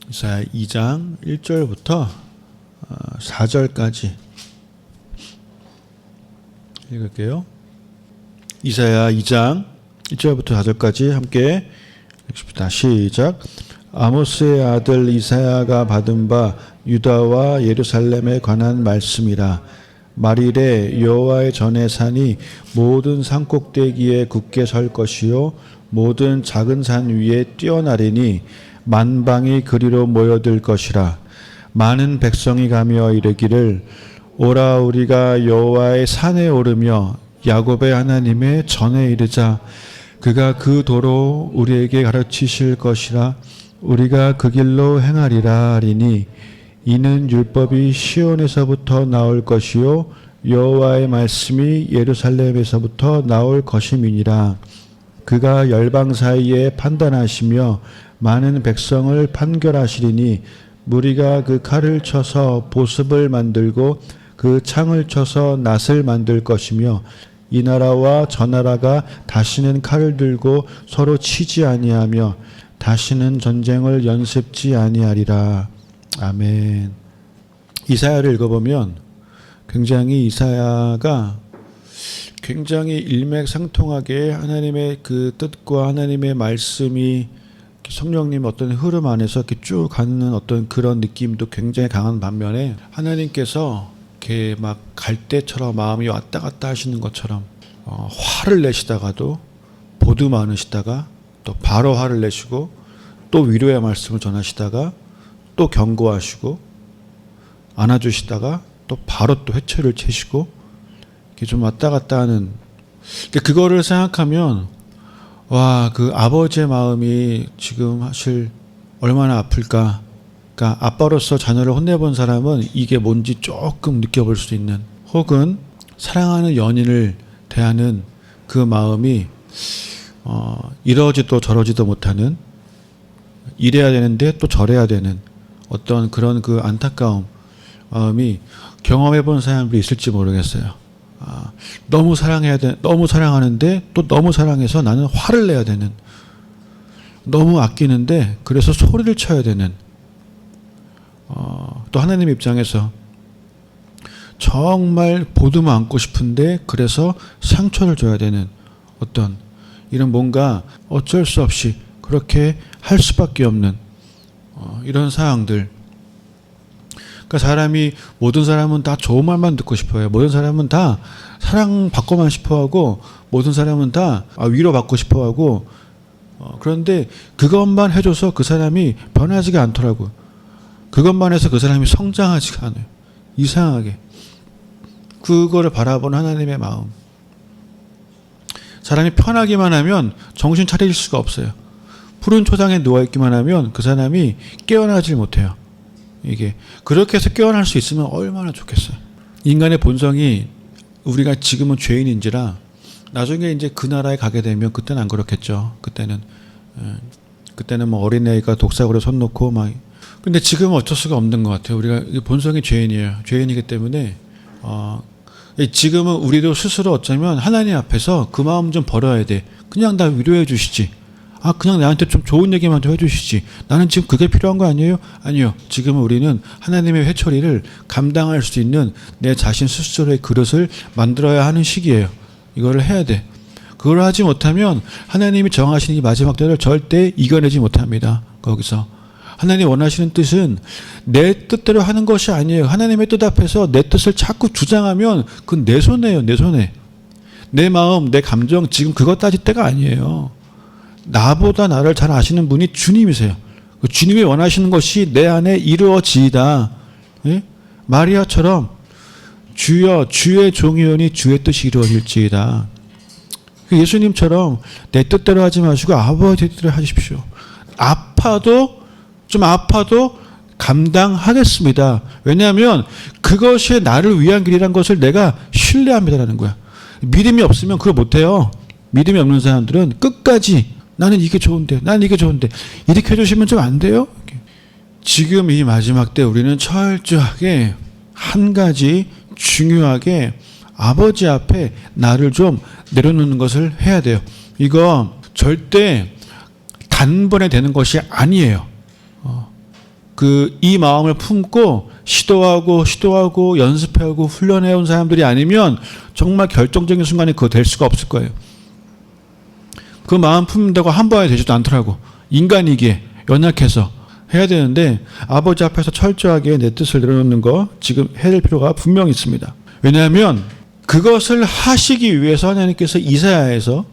이사야 2장 1절부터 4절까지 읽을게요. 이사야 2장 1절부터 4절까지 함께 읽습니다. 시작. 아모스의 아들 이사야가 받은 바 유다와 예루살렘에 관한 말씀이라. 말일에 여호와의 전에 산이 모든 산 꼭대기에 굳게 설 것이요 모든 작은 산 위에 뛰어나리니 만방이 그리로 모여들 것이라. 많은 백성이 가며 이르기를 오라 우리가 여호와의 산에 오르며 야곱의 하나님의 전에 이르자. 그가 그 도로 우리에게 가르치실 것이라. 우리가 그 길로 행하리라 하리니 이는 율법이 시온에서부터 나올 것이요 여호와의 말씀이 예루살렘에서부터 나올 것임이니라. 그가 열방 사이에 판단하시며 많은 백성을 판결하시리니 무리가 그 칼을 쳐서 보습을 만들고 그 창을 쳐서 낫을 만들 것이며 이 나라와 저 나라가 다시는 칼을 들고 서로 치지 아니하며 다시는 전쟁을 연습지 아니하리라. 아멘. 이사야를 읽어보면 굉장히 이사야가 굉장히 일맥상통하게 하나님의 그 뜻과 하나님의 말씀이 성령님 어떤 흐름 안에서 이렇게 쭉 가는 어떤 그런 느낌도 굉장히 강한 반면에 하나님께서 이렇게 막 갈대처럼 마음이 왔다 갔다 하시는 것처럼 화를 내시다가도 보드 많으시다가 또 바로 화를 내시고 또 위로의 말씀을 전하시다가 또 경고하시고 안아주시다가 또 바로 또 회초리를 채시고 이렇게 좀 왔다 갔다 하는. 그거를 생각하면 와, 그 아버지의 마음이 지금 사실 얼마나 아플까. 그러니까 아빠로서 자녀를 혼내본 사람은 이게 뭔지 조금 느껴볼 수 있는, 혹은 사랑하는 연인을 대하는 그 마음이 이러지도 저러지도 못하는, 이래야 되는데 또 저래야 되는 어떤 그런 그 안타까움 마음이 경험해본 사람들이 있을지 모르겠어요. 너무 사랑해야 돼, 너무 사랑하는데 또 너무 사랑해서 나는 화를 내야 되는, 너무 아끼는데 그래서 소리를 쳐야 되는, 또 하나님 입장에서 정말 보듬어 안고 싶은데 그래서 상처를 줘야 되는 어떤 이런 뭔가 어쩔 수 없이 그렇게 할 수밖에 없는 이런 상황들. 그러니까 사람이, 모든 사람은 다 좋은 말만 듣고 싶어요. 모든 사람은 다 사랑받고만 싶어하고, 모든 사람은 다 위로받고 싶어하고, 그런데 그것만 해줘서 그 사람이 변하지가 않더라고요. 그것만 해서 그 사람이 성장하지가 않아요. 이상하게. 그거를 바라보는 하나님의 마음. 사람이 편하기만 하면 정신 차릴 수가 없어요. 푸른 초장에 누워있기만 하면 그 사람이 깨어나질 못해요. 이게 그렇게 해서 깨어날 수 있으면 얼마나 좋겠어요. 인간의 본성이, 우리가 지금은 죄인인지라 나중에 이제 그 나라에 가게 되면 그때는 안 그렇겠죠. 그때는 뭐 어린애가 독사구리에 손 놓고 막. 근데 지금은 어쩔 수가 없는 것 같아요. 우리가 본성이 죄인이에요. 죄인이기 때문에 지금은 우리도 스스로 어쩌면 하나님 앞에서 그 마음 좀 버려야 돼. 그냥 나 위로해 주시지. 그냥 나한테 좀 좋은 얘기만 좀 해주시지. 나는 지금 그게 필요한 거 아니에요? 아니요. 지금은 우리는 하나님의 회초리를 감당할 수 있는 내 자신 스스로의 그릇을 만들어야 하는 시기예요. 이거를 해야 돼. 그걸 하지 못하면 하나님이 정하시는 이 마지막 때를 절대 이겨내지 못합니다. 거기서 하나님 원하시는 뜻은 내 뜻대로 하는 것이 아니에요. 하나님의 뜻 앞에서 내 뜻을 자꾸 주장하면 그건 내 손해예요. 내 손해. 내 마음, 내 감정, 지금 그것 따질 때가 아니에요. 나보다 나를 잘 아시는 분이 주님이세요. 주님이 원하시는 것이 내 안에 이루어지이다. 예? 마리아처럼 주여 주의 종이오니 주의 뜻이 이루어질지이다. 예수님처럼 내 뜻대로 하지 마시고 아버지 뜻대로 하십시오. 좀 아파도 감당하겠습니다. 왜냐하면 그것이 나를 위한 길이라는 것을 내가 신뢰합니다라는 거야. 믿음이 없으면 그걸 못해요. 믿음이 없는 사람들은 끝까지 나는 이게 좋은데, 나는 이게 좋은데, 이렇게 해주시면 좀 안 돼요? 지금 이 마지막 때 우리는 철저하게 한 가지 중요하게 아버지 앞에 나를 좀 내려놓는 것을 해야 돼요. 이거 절대 단번에 되는 것이 아니에요. 이 마음을 품고 시도하고 연습하고 훈련해온 사람들이 아니면 정말 결정적인 순간에 그거 될 수가 없을 거예요. 그 마음 품는다고 한 번에 되지도 않더라고. 인간이기에 연약해서 해야 되는데 아버지 앞에서 철저하게 내 뜻을 내려놓는 거 지금 해야 될 필요가 분명히 있습니다. 왜냐하면 그것을 하시기 위해서 하나님께서 이사야에서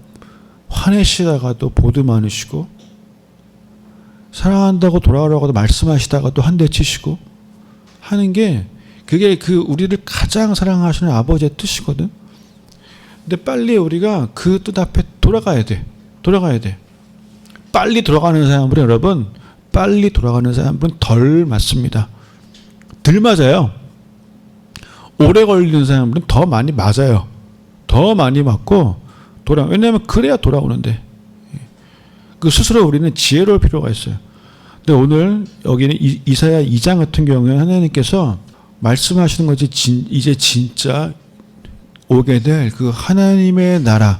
화내시다가도 보듬 안으시고 사랑한다고 돌아오라고도 말씀하시다가도 한 대 치시고 하는 게 그게 우리를 가장 사랑하시는 아버지의 뜻이거든. 근데 빨리 우리가 그 뜻 앞에 돌아가야 돼. 빨리 돌아가는 사람들은 여러분, 빨리 돌아가는 사람들은 덜 맞습니다. 덜 맞아요. 오래 걸리는 사람들은 더 많이 맞아요. 더 많이 맞고 왜냐하면 그래야 돌아오는데. 그 스스로 우리는 지혜로울 필요가 있어요. 근데 오늘 여기는 이사야 2장 같은 경우에 하나님께서 말씀하시는 것이 이제 진짜 오게 될 그 하나님의 나라,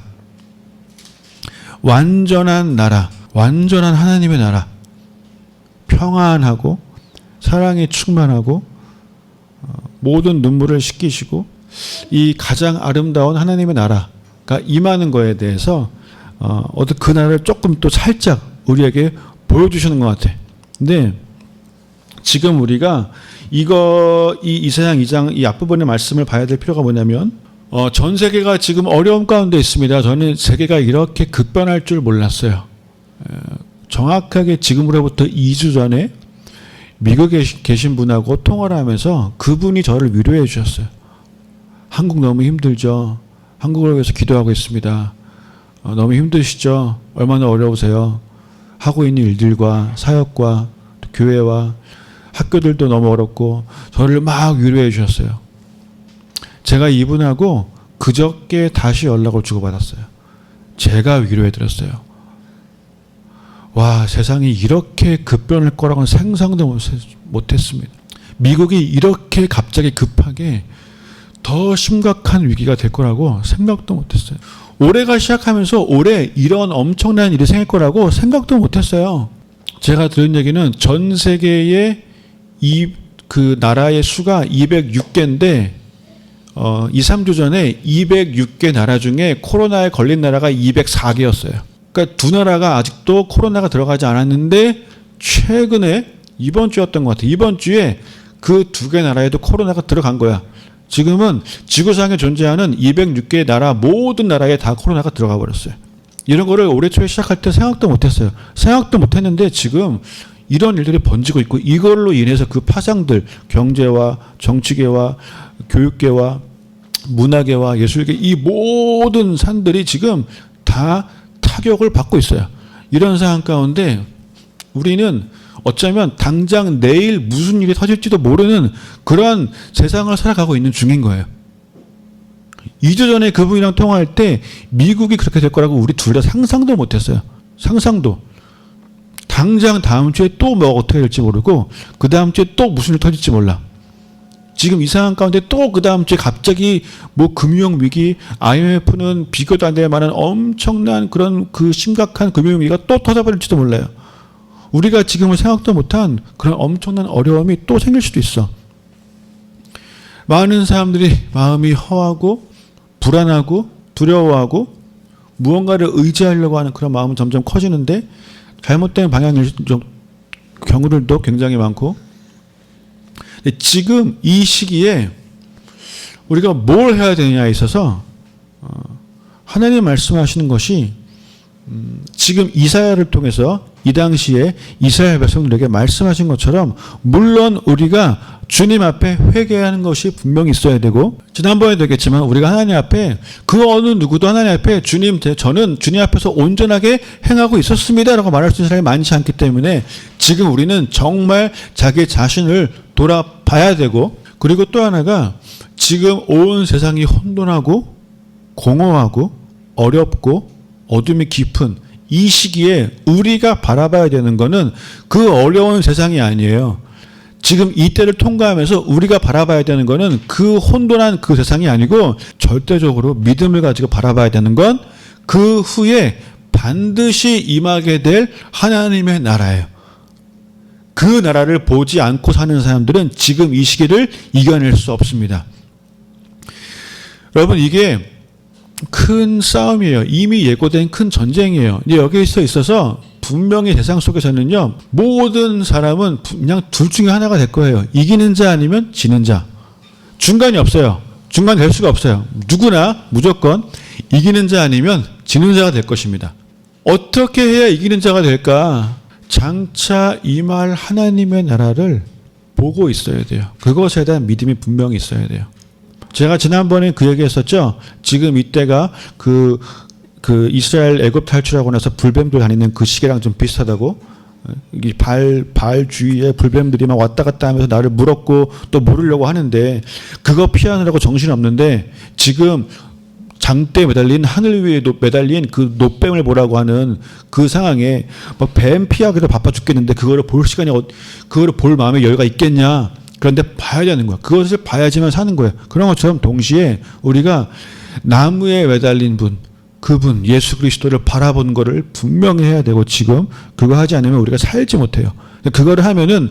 완전한 하나님의 나라, 평안하고 사랑에 충만하고 모든 눈물을 씻기시고 이 가장 아름다운 하나님의 나라가 임하는 거에 대해서 그 나라를 조금 또 살짝 우리에게 보여주시는 것 같아. 근데 지금 우리가 이 이사야 2장 이 앞부분의 말씀을 봐야 될 필요가 뭐냐면 전 세계가 지금 어려움 가운데 있습니다. 저는 세계가 이렇게 급변할 줄 몰랐어요. 정확하게 지금으로부터 2주 전에 미국에 계신 분하고 통화를 하면서 그분이 저를 위로해 주셨어요. 한국 너무 힘들죠. 한국을 위해서 기도하고 있습니다. 너무 힘드시죠? 얼마나 어려우세요? 하고 있는 일들과 사역과 교회와 학교들도 너무 어렵고 저를 막 위로해 주셨어요. 제가 이분하고 그저께 다시 연락을 주고받았어요. 제가 위로해 드렸어요. 와, 세상이 이렇게 급변할 거라고는 상상도 못했습니다. 미국이 이렇게 갑자기 급하게 더 심각한 위기가 될 거라고 생각도 못했어요. 올해가 시작하면서 올해 이런 엄청난 일이 생길 거라고 생각도 못했어요. 제가 들은 얘기는 전 세계의 그 나라의 수가 206개인데 2, 3주 전에 206개 나라 중에 코로나에 걸린 나라가 204개였어요. 그러니까 두 나라가 아직도 코로나가 들어가지 않았는데 최근에 이번 주였던 것 같아요. 이번 주에 그 두 개 나라에도 코로나가 들어간 거야. 지금은 지구상에 존재하는 206개의 나라 모든 나라에 다 코로나가 들어가 버렸어요. 이런 거를 올해 초에 시작할 때 생각도 못했어요. 생각도 못했는데 지금 이런 일들이 번지고 있고 이걸로 인해서 그 파장들 경제와 정치계와 교육계와 문화계와 예술계 이 모든 산들이 지금 다 타격을 받고 있어요. 이런 상황 가운데 우리는 어쩌면 당장 내일 무슨 일이 터질지도 모르는 그런 세상을 살아가고 있는 중인 거예요. 2주 전에 그분이랑 통화할 때 미국이 그렇게 될 거라고 우리 둘 다 상상도 못했어요. 상상도. 당장 다음 주에 또 뭐 어떻게 될지 모르고 그 다음 주에 또 무슨 일 터질지 몰라. 지금 이 상황 가운데 또 그 다음 주에 갑자기 뭐 금융위기, IMF는 비교도 안 될 만한 엄청난 그런 그 심각한 금융위기가 또 터져버릴지도 몰라요. 우리가 지금은 생각도 못한 그런 엄청난 어려움이 또 생길 수도 있어. 많은 사람들이 마음이 허하고 불안하고 두려워하고 무언가를 의지하려고 하는 그런 마음은 점점 커지는데 잘못된 방향일 경우들도 굉장히 많고 지금 이 시기에 우리가 뭘 해야 되느냐에 있어서 하나님 말씀하시는 것이 지금 이사야를 통해서 이 당시에 이스라엘 백성들에게 말씀하신 것처럼 물론 우리가 주님 앞에 회개하는 것이 분명히 있어야 되고 지난번에도 얘기했지만 우리가 하나님 앞에 그 어느 누구도 하나님 앞에 주님 저는 주님 앞에서 온전하게 행하고 있었습니다 라고 말할 수 있는 사람이 많지 않기 때문에 지금 우리는 정말 자기 자신을 돌아봐야 되고 그리고 또 하나가 지금 온 세상이 혼돈하고 공허하고 어렵고 어둠이 깊은 이 시기에 우리가 바라봐야 되는 것은 그 어려운 세상이 아니에요. 지금 이 때를 통과하면서 우리가 바라봐야 되는 것은 그 혼돈한 그 세상이 아니고 절대적으로 믿음을 가지고 바라봐야 되는 건 그 후에 반드시 임하게 될 하나님의 나라예요. 그 나라를 보지 않고 사는 사람들은 지금 이 시기를 이겨낼 수 없습니다. 여러분, 이게 큰 싸움이에요. 이미 예고된 큰 전쟁이에요. 여기서 있어서 분명히 대상 속에서는요, 모든 사람은 그냥 둘 중에 하나가 될 거예요. 이기는 자 아니면 지는 자. 중간이 없어요. 중간 될 수가 없어요. 누구나 무조건 이기는 자 아니면 지는 자가 될 것입니다. 어떻게 해야 이기는 자가 될까? 장차 임할 하나님의 나라를 보고 있어야 돼요. 그것에 대한 믿음이 분명히 있어야 돼요. 제가 지난번에 그 얘기했었죠. 지금 이때가 그 이스라엘 애굽 탈출하고 나서 불뱀들 다니는 그 시기랑 좀 비슷하다고. 이 발주위에 불뱀들이 막 왔다 갔다 하면서 나를 물었고 또 물으려고 하는데 그거 피하느라고 정신없는데 지금 장대에 매달린 하늘 위에 매달린 그 노뱀을 보라고 하는 그 상황에 뭐 뱀 피하기도 바빠 죽겠는데 그거를 볼 시간이 그거를 볼 마음의 여유가 있겠냐. 그런데 봐야 되는 거야. 그것을 봐야지만 사는 거예요. 그런 것처럼 동시에 우리가 나무에 매달린 분, 그분 예수 그리스도를 바라본 거를 분명히 해야 되고 지금 그거 하지 않으면 우리가 살지 못해요. 그거를 하면은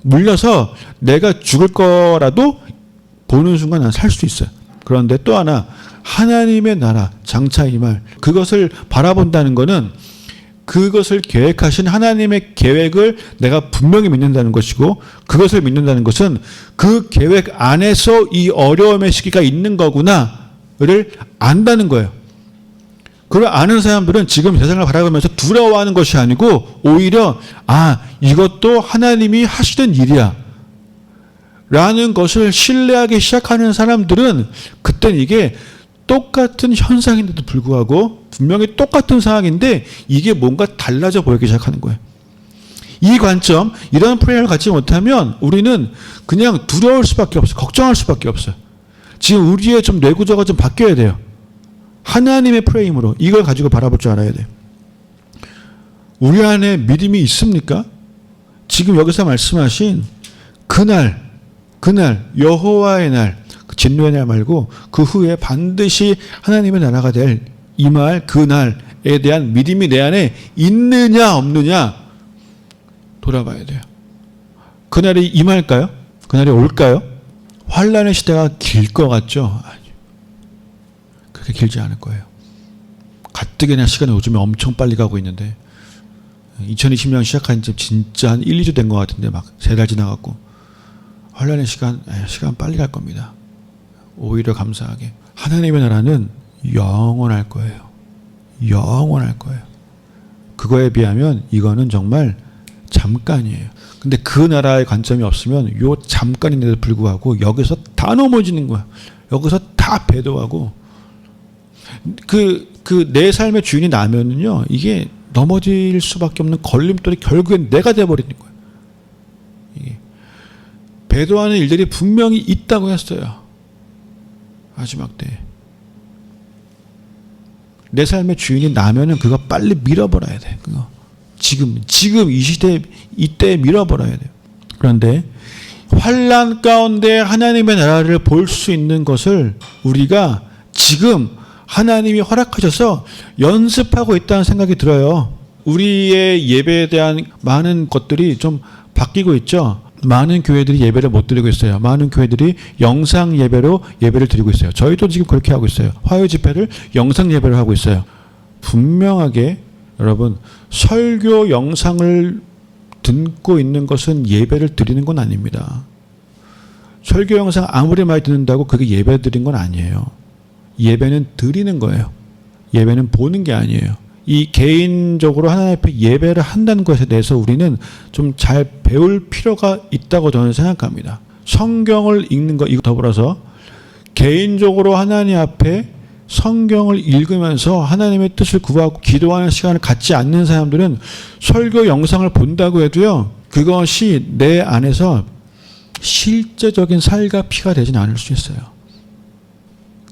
물려서 내가 죽을 거라도 보는 순간 난 살 수 있어요. 그런데 또 하나 하나님의 나라 장차 임할 그것을 바라본다는 거는 그것을 계획하신 하나님의 계획을 내가 분명히 믿는다는 것이고 그것을 믿는다는 것은 그 계획 안에서 이 어려움의 시기가 있는 거구나를 안다는 거예요. 그걸 아는 사람들은 지금 세상을 바라보면서 두려워하는 것이 아니고 오히려 이것도 하나님이 하시는 일이야 라는 것을 신뢰하기 시작하는 사람들은 그때는 이게 똑같은 현상인데도 불구하고 분명히 똑같은 상황인데 이게 뭔가 달라져 보이기 시작하는 거예요. 이 관점, 이런 프레임을 갖지 못하면 우리는 그냥 두려울 수밖에 없어요. 걱정할 수밖에 없어요. 지금 우리의 좀 뇌구조가 좀 바뀌어야 돼요. 하나님의 프레임으로 이걸 가지고 바라볼 줄 알아야 돼요. 우리 안에 믿음이 있습니까? 지금 여기서 말씀하신 그날 여호와의 날, 진노의 날 말고 그 후에 반드시 하나님의 나라가 될 임할 그 날에 대한 믿음이 내 안에 있느냐 없느냐 돌아봐야 돼요. 그날이 임할까요? 그날이 올까요? 환란의 시대가 길 것 같죠? 아니요. 그렇게 길지 않을 거예요. 가뜩이나 시간이 요즘에 엄청 빨리 가고 있는데 2020년 시작한 지 진짜 한 1, 2주 된 것 같은데 막 3달 지나갔고 환란의 시간 빨리 갈 겁니다. 오히려 감사하게 하나님의 나라는 영원할 거예요. 영원할 거예요. 그거에 비하면 이거는 정말 잠깐이에요. 근데 그 나라의 관점이 없으면 요 잠깐인데도 불구하고 여기서 다 넘어지는 거야. 여기서 다 배도하고 내 삶의 주인이 나면은요 이게 넘어질 수밖에 없는 걸림돌이 결국엔 내가 돼버리는 거예요. 이게 배도하는 일들이 분명히 있다고 했어요. 마지막 때. 내 삶의 주인이 나면은 그거 빨리 밀어버려야 돼. 그거. 지금 이 시대, 이때 밀어버려야 돼요. 그런데 환란 가운데 하나님의 나라를 볼 수 있는 것을 우리가 지금 하나님이 허락하셔서 연습하고 있다는 생각이 들어요. 우리의 예배에 대한 많은 것들이 좀 바뀌고 있죠. 많은 교회들이 예배를 못 드리고 있어요. 많은 교회들이 영상 예배로 예배를 드리고 있어요. 저희도 지금 그렇게 하고 있어요. 화요 집회를 영상 예배로 하고 있어요. 분명하게 여러분 설교 영상을 듣고 있는 것은 예배를 드리는 건 아닙니다. 설교 영상 아무리 많이 듣는다고 그게 예배 드린 건 아니에요. 예배는 드리는 거예요. 예배는 보는 게 아니에요. 이 개인적으로 하나님 앞에 예배를 한다는 것에 대해서 우리는 좀 잘 배울 필요가 있다고 저는 생각합니다. 성경을 읽는 것, 이거 더불어서 개인적으로 하나님 앞에 성경을 읽으면서 하나님의 뜻을 구하고 기도하는 시간을 갖지 않는 사람들은 설교 영상을 본다고 해도요, 그것이 내 안에서 실제적인 살과 피가 되지는 않을 수 있어요.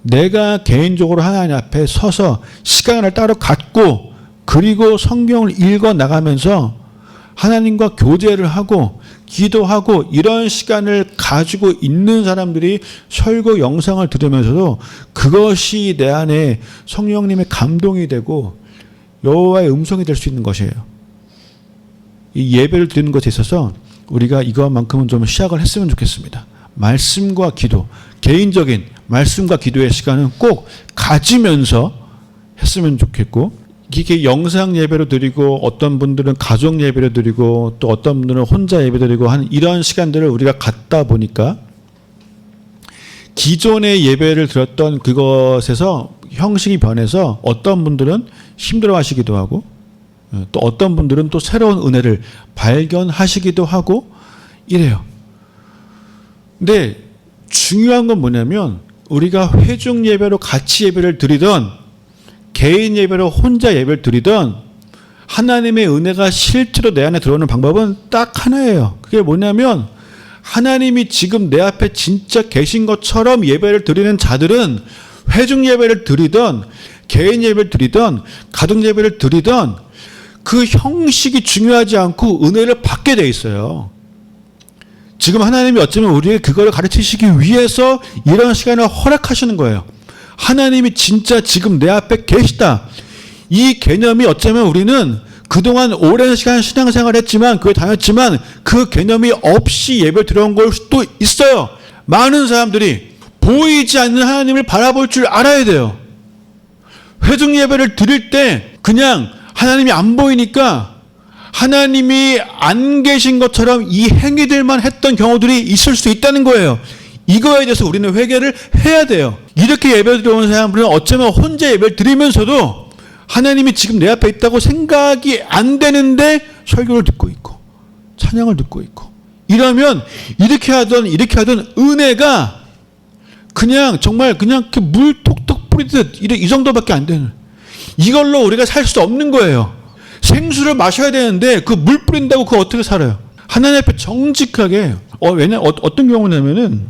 내가 개인적으로 하나님 앞에 서서 시간을 따로 갖고 그리고 성경을 읽어 나가면서 하나님과 교제를 하고 기도하고 이런 시간을 가지고 있는 사람들이 설교 영상을 들으면서도 그것이 내 안에 성령님의 감동이 되고 여호와의 음성이 될 수 있는 것이에요. 이 예배를 드리는 것에 있어서 우리가 이것만큼은 좀 시작을 했으면 좋겠습니다. 말씀과 기도, 개인적인 말씀과 기도의 시간은 꼭 가지면서 했으면 좋겠고, 이게 영상 예배로 드리고 어떤 분들은 가족 예배로 드리고 또 어떤 분들은 혼자 예배 드리고 하는 이런 시간들을 우리가 갖다 보니까 기존의 예배를 드렸던 그것에서 형식이 변해서 어떤 분들은 힘들어 하시기도 하고 또 어떤 분들은 또 새로운 은혜를 발견하시기도 하고 이래요. 근데 중요한 건 뭐냐면 우리가 회중 예배로 같이 예배를 드리던 개인 예배로 혼자 예배를 드리던 하나님의 은혜가 실제로 내 안에 들어오는 방법은 딱 하나예요. 그게 뭐냐면 하나님이 지금 내 앞에 진짜 계신 것처럼 예배를 드리는 자들은 회중 예배를 드리던 개인 예배를 드리던 가족 예배를 드리던 그 형식이 중요하지 않고 은혜를 받게 돼 있어요. 지금 하나님이 어쩌면 우리에게 그걸 가르치시기 위해서 이런 시간을 허락하시는 거예요. 하나님이 진짜 지금 내 앞에 계시다. 이 개념이 어쩌면 우리는 그동안 오랜 시간 신앙생활을 했지만 교회 다녔지만 그 개념이 없이 예배 들어온 걸 수도 있어요. 많은 사람들이 보이지 않는 하나님을 바라볼 줄 알아야 돼요. 회중 예배를 드릴 때 그냥 하나님이 안 보이니까 하나님이 안 계신 것처럼 이 행위들만 했던 경우들이 있을 수 있다는 거예요. 이거에 대해서 우리는 회개를 해야 돼요. 이렇게 예배 드려온 사람들은 어쩌면 혼자 예배를 드리면서도 하나님이 지금 내 앞에 있다고 생각이 안 되는데 설교를 듣고 있고 찬양을 듣고 있고 이러면 이렇게 하던 은혜가 그냥 정말 그냥 물 톡톡 뿌리듯 이 정도밖에 안 되는, 이걸로 우리가 살 수 없는 거예요. 생수를 마셔야 되는데 그 물 뿌린다고 그거 어떻게 살아요? 하나님 앞에 정직하게 왜냐 어떤 경우냐면은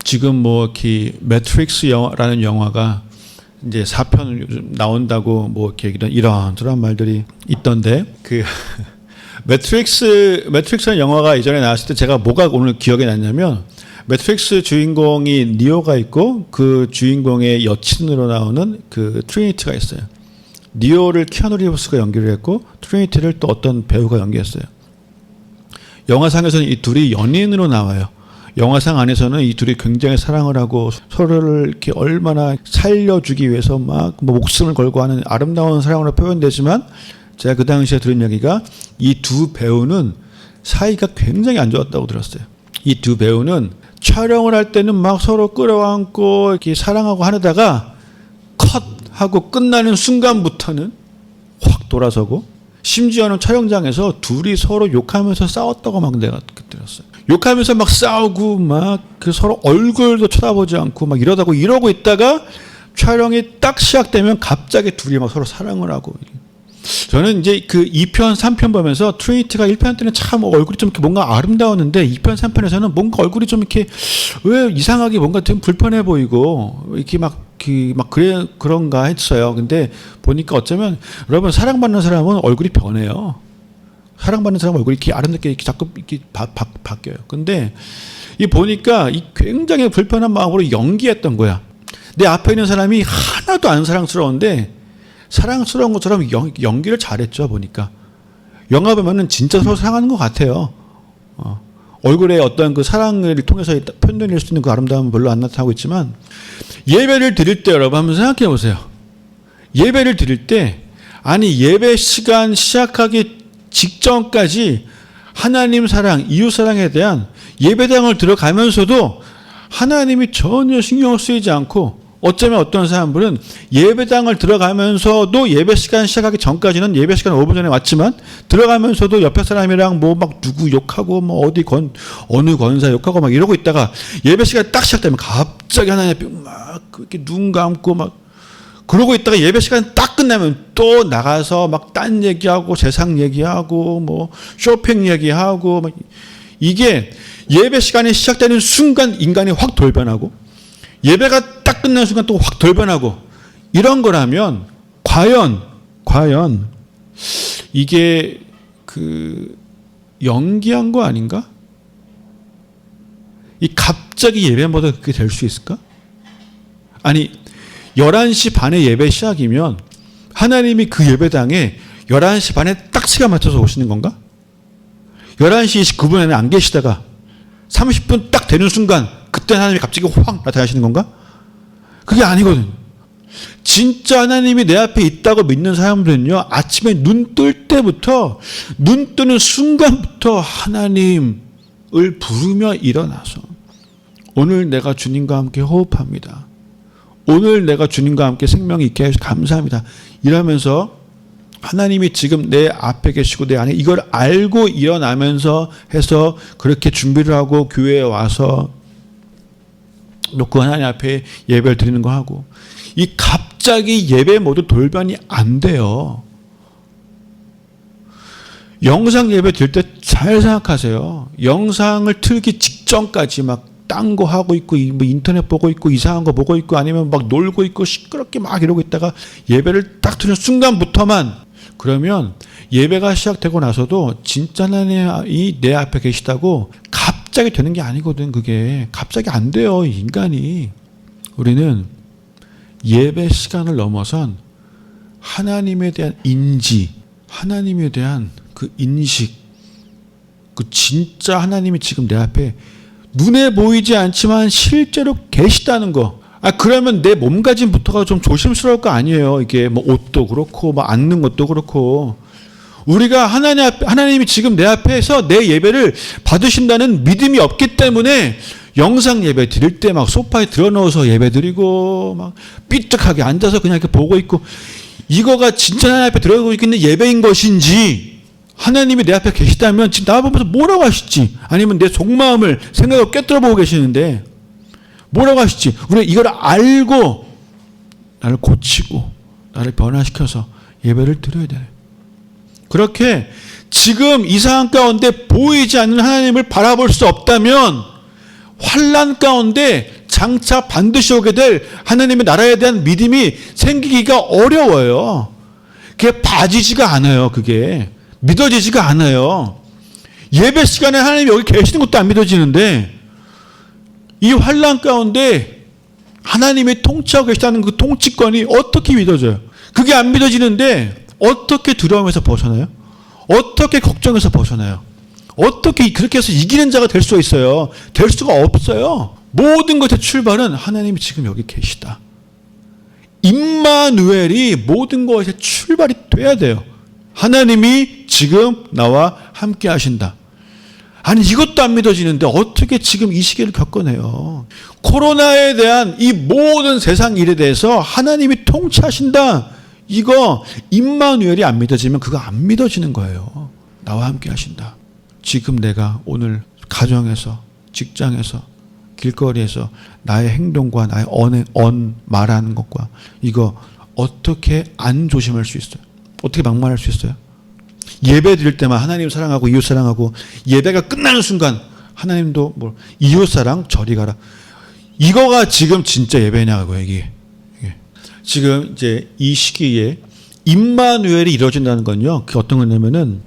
지금 뭐 이렇게 매트릭스라는 영화가 이제 4편 요즘 나온다고 뭐 이렇게 이런 말들이 있던데 그 매트릭스라는 영화가 이전에 나왔을 때 제가 뭐가 오늘 기억에 났냐면 매트릭스 주인공이 니오가 있고 그 주인공의 여친으로 나오는 그 트리니티가 있어요. 니오를 키아누 리브스가 연기를 했고 트리니티를 또 어떤 배우가 연기했어요. 영화상에서는 이 둘이 연인으로 나와요. 영화상 안에서는 이 둘이 굉장히 사랑을 하고 서로를 이렇게 얼마나 살려주기 위해서 막 목숨을 걸고 하는 아름다운 사랑으로 표현되지만 제가 그 당시에 들은 이야기가 이 두 배우는 사이가 굉장히 안 좋았다고 들었어요. 이 두 배우는 촬영을 할 때는 막 서로 끌어안고 이렇게 사랑하고 하다가 컷하고 끝나는 순간부터는 확 돌아서고 심지어는 촬영장에서 둘이 서로 욕하면서 싸웠다고 막 내가 들었어요. 욕하면서 막 싸우고 막 그 서로 얼굴도 쳐다보지 않고 막 이러고 있다가 촬영이 딱 시작되면 갑자기 둘이 막 서로 사랑을 하고. 저는 이제 그 2편, 3편 보면서 트리니티가 1편 때는 참 얼굴이 좀 뭔가 아름다웠는데 2편, 3편에서는 뭔가 얼굴이 좀 이렇게 왜 이상하게 뭔가 좀 불편해 보이고 이렇게 그런가 했어요. 근데 보니까 어쩌면 여러분 사랑받는 사람은 얼굴이 변해요. 사랑받는 사람 얼굴이 이렇게 아름답게 이렇게 자꾸 이렇게 바뀌어요. 근데 이 보니까 이 굉장히 불편한 마음으로 연기했던 거야. 내 앞에 있는 사람이 하나도 안 사랑스러운데 사랑스러운 것처럼 연기를 잘했죠. 보니까 영화 보면은 진짜 서로 사랑하는 것 같아요. 얼굴에 어떤 그 사랑을 통해서 표현될 수 있는 그 아름다움은 별로 안 나타나고 있지만 예배를 드릴 때 여러분 한번 생각해 보세요. 예배를 드릴 때 아니 예배 시간 시작하기 직전까지 하나님 사랑, 이웃 사랑에 대한 예배당을 들어가면서도 하나님이 전혀 신경 쓰이지 않고 어쩌면 어떤 사람들은 예배당을 들어가면서도 예배 시간 시작하기 전까지는 예배 시간 5분 전에 왔지만 들어가면서도 옆에 사람이랑 뭐 막 누구 욕하고 뭐 어느 권사 욕하고 막 이러고 있다가 예배 시간이 딱 시작되면 갑자기 하나님 앞에 막 이렇게 눈 감고 막 그러고 있다가 예배 시간 딱 끝나면 또 나가서 막 딴 얘기하고 세상 얘기하고 뭐 쇼핑 얘기하고 막 이게 예배 시간이 시작되는 순간 인간이 확 돌변하고 예배가 딱 끝나는 순간 또 확 돌변하고 이런 거라면 과연 이게 그 연기한 거 아닌가? 이 갑자기 예배마다 그렇게 될 수 있을까? 아니 11시 반에 예배 시작이면 하나님이 그 예배당에 11시 반에 딱 시간 맞춰서 오시는 건가? 11시 29분에는 안 계시다가 30분 딱 되는 순간 그때 하나님이 갑자기 확 나타나시는 건가? 그게 아니거든. 진짜 하나님이 내 앞에 있다고 믿는 사람들은요, 아침에 눈 뜰 때부터, 눈 뜨는 순간부터 하나님을 부르며 일어나서 오늘 내가 주님과 함께 호흡합니다. 오늘 내가 주님과 함께 생명이 있게 해주셔서 감사합니다. 이러면서 하나님이 지금 내 앞에 계시고 내 안에 이걸 알고 일어나면서 해서 그렇게 준비를 하고 교회에 와서 놓고 하나님 앞에 예배를 드리는 거 하고, 이 갑자기 예배 모두 돌변이 안 돼요. 영상 예배 드릴 때 잘 생각하세요. 영상을 틀기 직전까지 막 딴 거 하고 있고 뭐 인터넷 보고 있고 이상한 거 보고 있고 아니면 막 놀고 있고 시끄럽게 막 이러고 있다가 예배를 딱 드는 순간부터만, 그러면 예배가 시작되고 나서도 진짜 하나님이 내 앞에 계시다고 갑자기 되는 게 아니거든. 그게 갑자기 안 돼요, 인간이. 우리는 예배 시간을 넘어선 하나님에 대한 인지, 하나님에 대한 그 인식, 그 진짜 하나님이 지금 내 앞에 눈에 보이지 않지만 실제로 계시다는 거. 그러면 내 몸가짐부터가 좀 조심스러울 거 아니에요. 이게 뭐 옷도 그렇고, 뭐 앉는 것도 그렇고. 우리가 하나님이 지금 내 앞에서 내 예배를 받으신다는 믿음이 없기 때문에 영상 예배 드릴 때 막 소파에 들어넣어서 예배 드리고, 막 삐딱하게 앉아서 그냥 이렇게 보고 있고, 이거가 진짜 하나님 앞에 들어가고 있는 예배인 것인지, 하나님이 내 앞에 계시다면 지금 나보면서 뭐라고 하실지, 아니면 내 속마음을 생각을 꿰뚫어 보고 계시는데 뭐라고 하실지, 우리가 이걸 알고 나를 고치고 나를 변화시켜서 예배를 드려야 돼요. 그렇게 지금 이 상황 가운데 보이지 않는 하나님을 바라볼 수 없다면 환난 가운데 장차 반드시 오게 될 하나님의 나라에 대한 믿음이 생기기가 어려워요. 그게 봐지지가 않아요. 그게 믿어지지가 않아요. 예배 시간에 하나님이 여기 계시는 것도 안 믿어지는데, 이 환난 가운데 하나님이 통치하고 계시다는 그 통치권이 어떻게 믿어져요? 그게 안 믿어지는데 어떻게 두려움에서 벗어나요? 어떻게 걱정에서 벗어나요? 어떻게 그렇게 해서 이기는 자가 될 수 있어요? 될 수가 없어요. 모든 것의 출발은 하나님이 지금 여기 계시다. 임마누엘이 모든 것의 출발이 돼야 돼요. 하나님이 지금 나와 함께 하신다. 아니, 이것도 안 믿어지는데 어떻게 지금 이 시기를 겪어내요? 코로나에 대한 이 모든 세상 일에 대해서 하나님이 통치하신다. 이거 임마누엘이 안 믿어지면 그거 안 믿어지는 거예요. 나와 함께 하신다. 지금 내가 오늘 가정에서, 직장에서, 길거리에서 나의 행동과 나의 말하는 것과 이거 어떻게 안 조심할 수 있어요? 어떻게 막말할 수 있어요? 예배 드릴 때만 하나님 사랑하고 이웃 사랑하고, 예배가 끝나는 순간 하나님도 뭐 이웃 사랑 저리 가라. 이거가 지금 진짜 예배냐고요, 이게. 지금 이제 이 시기에 임마누엘이 이루어진다는 건요, 그게 어떤 거냐면은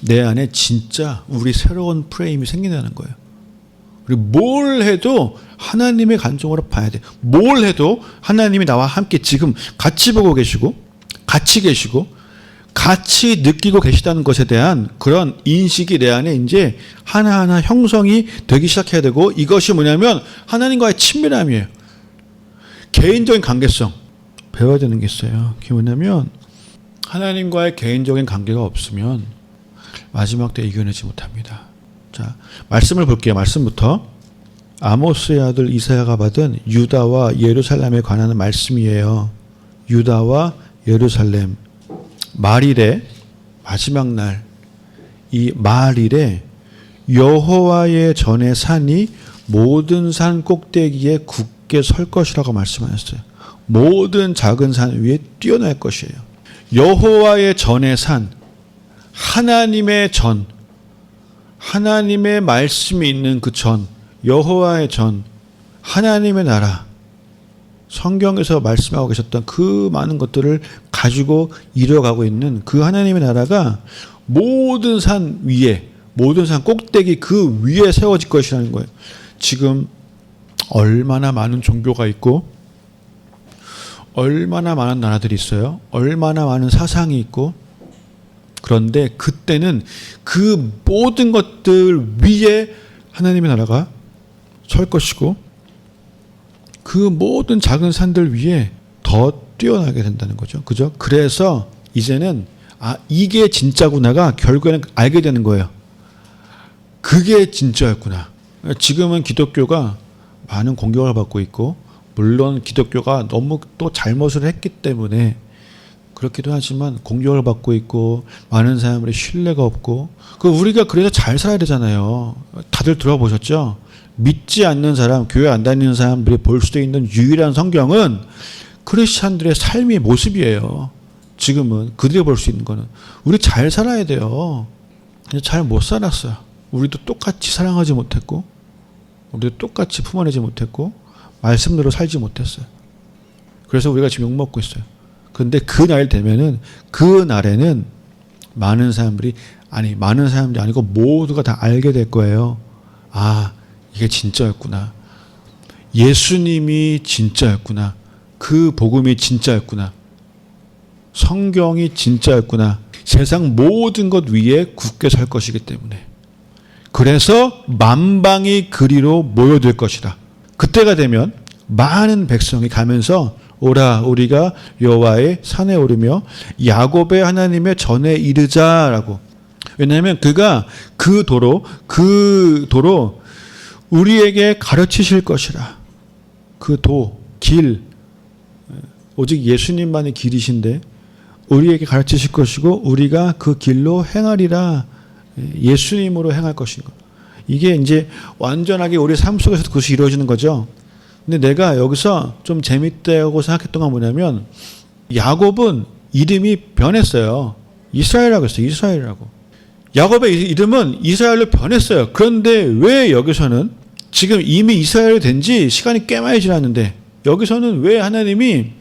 내 안에 진짜 우리 새로운 프레임이 생긴다는 거예요. 그리고 뭘 해도 하나님의 관점으로 봐야 돼. 뭘 해도 하나님이 나와 함께 지금 같이 보고 계시고, 같이 계시고, 같이 느끼고 계시다는 것에 대한 그런 인식이 내 안에 이제 하나하나 형성이 되기 시작해야 되고, 이것이 뭐냐면 하나님과의 친밀함이에요. 개인적인 관계성. 배워야 되는 게 있어요. 그게 뭐냐면 하나님과의 개인적인 관계가 없으면 마지막 때 이겨내지 못합니다. 자, 말씀을 볼게요. 말씀부터. 아모스의 아들 이사야가 받은 유다와 예루살렘에 관한 말씀이에요. 유다와 예루살렘. 말일에, 마지막 날, 이 말일에 여호와의 전의 산이 모든 산 꼭대기에 굳게 설 것이라고 말씀하셨어요. 모든 작은 산 위에 뛰어날 것이에요. 여호와의 전의 산, 하나님의 전, 하나님의 말씀이 있는 그 전, 여호와의 전, 하나님의 나라, 성경에서 말씀하고 계셨던 그 많은 것들을 가지고 이뤄가고 있는 그 하나님의 나라가 모든 산 위에, 모든 산 꼭대기 그 위에 세워질 것이라는 거예요. 지금 얼마나 많은 종교가 있고, 얼마나 많은 나라들이 있어요. 얼마나 많은 사상이 있고, 그런데 그때는 그 모든 것들 위에 하나님의 나라가 설 것이고 그 모든 작은 산들 위에 더 뛰어나게 된다는 거죠. 그죠? 그래서 이제는 이게 진짜구나가 결국에는 알게 되는 거예요. 그게 진짜였구나. 지금은 기독교가 많은 공격을 받고 있고 물론 기독교가 너무 또 잘못을 했기 때문에 그렇기도 하지만 공격을 받고 있고 많은 사람들이 신뢰가 없고 우리가 그래서 잘 살아야 되잖아요. 다들 들어보셨죠? 믿지 않는 사람, 교회 안 다니는 사람들이 볼 수도 있는 유일한 성경은 크리스찬들의 삶의 모습이에요. 지금은 그들이 볼 수 있는 거는 우리 잘 살아야 돼요. 잘 못 살았어요. 우리도 똑같이 사랑하지 못했고 우리도 똑같이 품어내지 못했고 말씀대로 살지 못했어요. 그래서 우리가 지금 욕먹고 있어요. 그런데 그 날 되면은 그 날에는 많은 사람들이 아니고 모두가 다 알게 될 거예요. 이게 진짜였구나. 예수님이 진짜였구나. 그 복음이 진짜였구나. 성경이 진짜였구나. 세상 모든 것 위에 굳게 설 것이기 때문에. 그래서 만방이 그리로 모여들 것이다. 그때가 되면 많은 백성이 가면서 오라 우리가 여호와의 산에 오르며 야곱의 하나님의 전에 이르자라고. 왜냐하면 그가 그 도로 우리에게 가르치실 것이라. 그 길 오직 예수님만의 길이신데 우리에게 가르치실 것이고 우리가 그 길로 행하리라. 예수님으로 행할 것인 것. 이게 이제 완전하게 우리 삶 속에서 그것이 이루어지는 거죠. 근데 내가 여기서 좀 재밌다고 생각했던 건 뭐냐면 야곱은 이름이 변했어요. 이스라엘이라고 했어요. 이스라엘이라고. 야곱의 이름은 이스라엘로 변했어요. 그런데 왜 여기서는 지금 이미 이스라엘이 된 지 시간이 꽤 많이 지났는데 여기서는 왜 하나님이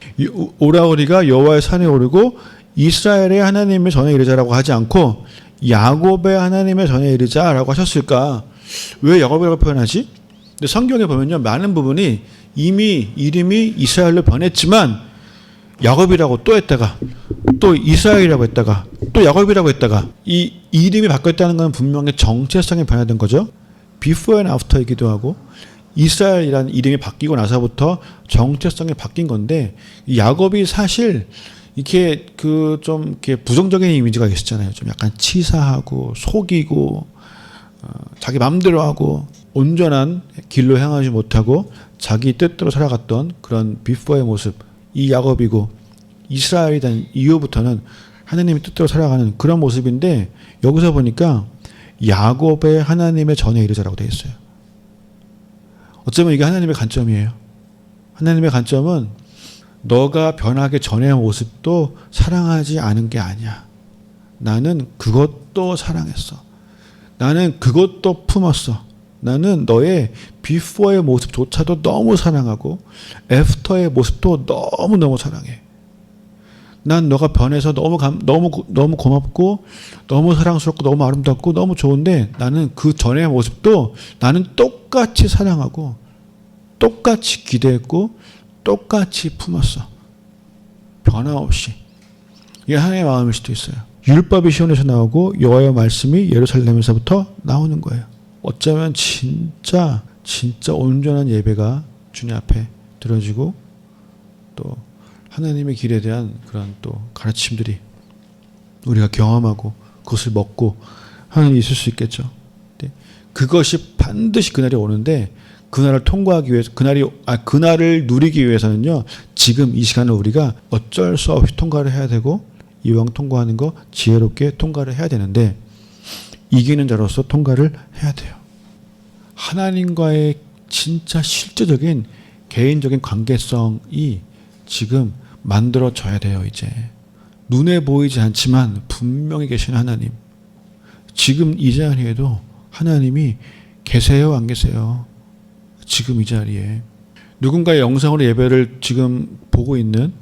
오라 우리가 여호와의 산에 오르고 이스라엘의 하나님의 전에 이르자라고 하지 않고 야곱의 하나님의 전에 이르자라고 하셨을까? 왜 야곱이라고 표현하지? 근데 성경에 보면요, 많은 부분이 이미 이름이 이스라엘로 변했지만 야곱이라고 또 했다가 또 이스라엘이라고 했다가 또 야곱이라고 했다가 이 이름이 바뀌었다는 건 분명히 정체성이 변화된 거죠. Before and After이기도 하고 이스라엘이라는 이름이 바뀌고 나서부터 정체성이 바뀐 건데 야곱이 사실 이렇게 좀 이렇게 부정적인 이미지가 있었잖아요. 좀 약간 치사하고 속이고 자기 마음대로 하고 온전한 길로 향하지 못하고 자기 뜻대로 살아갔던 그런 비포의 모습. 이 야곱이고 이스라엘이 된 이후부터는 하나님의 뜻대로 살아가는 그런 모습인데 여기서 보니까 야곱의 하나님의 전에 이르자라고 되어 있어요. 어쩌면 이게 하나님의 관점이에요. 하나님의 관점은 너가 변하기 전의 모습도 사랑하지 않은 게 아니야. 나는 그것도 사랑했어. 나는 그것도 품었어. 나는 너의 비포의 모습조차도 너무 사랑하고 애프터의 모습도 너무너무 사랑해. 난 너가 변해서 너무 고맙고 너무 사랑스럽고 너무 아름답고 너무 좋은데 나는 그 전의 모습도 나는 똑같이 사랑하고 똑같이 기대했고 똑같이 품었어. 변함없이. 이게 하나님의 마음일 수도 있어요. 율법이 시온에서 나오고 여호와의 말씀이 예루살렘에서부터 나오는 거예요. 어쩌면 진짜 온전한 예배가 주님 앞에 드려지고 또 하나님의 길에 대한 그런 또 가르침들이 우리가 경험하고 그것을 먹고 하는 일이 있을 수 있겠죠. 그것이 반드시 그날이 오는데 그날을 통과하기 위해서 그날을 누리기 위해서는요. 지금 이 시간을 우리가 어쩔 수 없이 통과를 해야 되고 이왕 통과하는 거 지혜롭게 통과를 해야 되는데 이기는 자로서 통과를 해야 돼요. 하나님과의 진짜 실제적인 개인적인 관계성이 지금 만들어져야 돼요. 이제 눈에 보이지 않지만 분명히 계신 하나님. 지금 이 자리에도 하나님이 계세요, 안 계세요? 지금 이 자리에 누군가의 영상으로 예배를 지금 보고 있는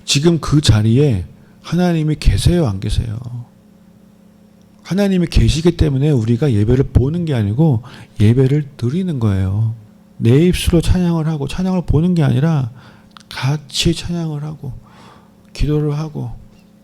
지금 그 자리에 하나님이 계세요, 안 계세요? 하나님이 계시기 때문에 우리가 예배를 보는 게 아니고 예배를 드리는 거예요. 내 입술로 찬양을 하고 찬양을 보는 게 아니라 같이 찬양을 하고 기도를 하고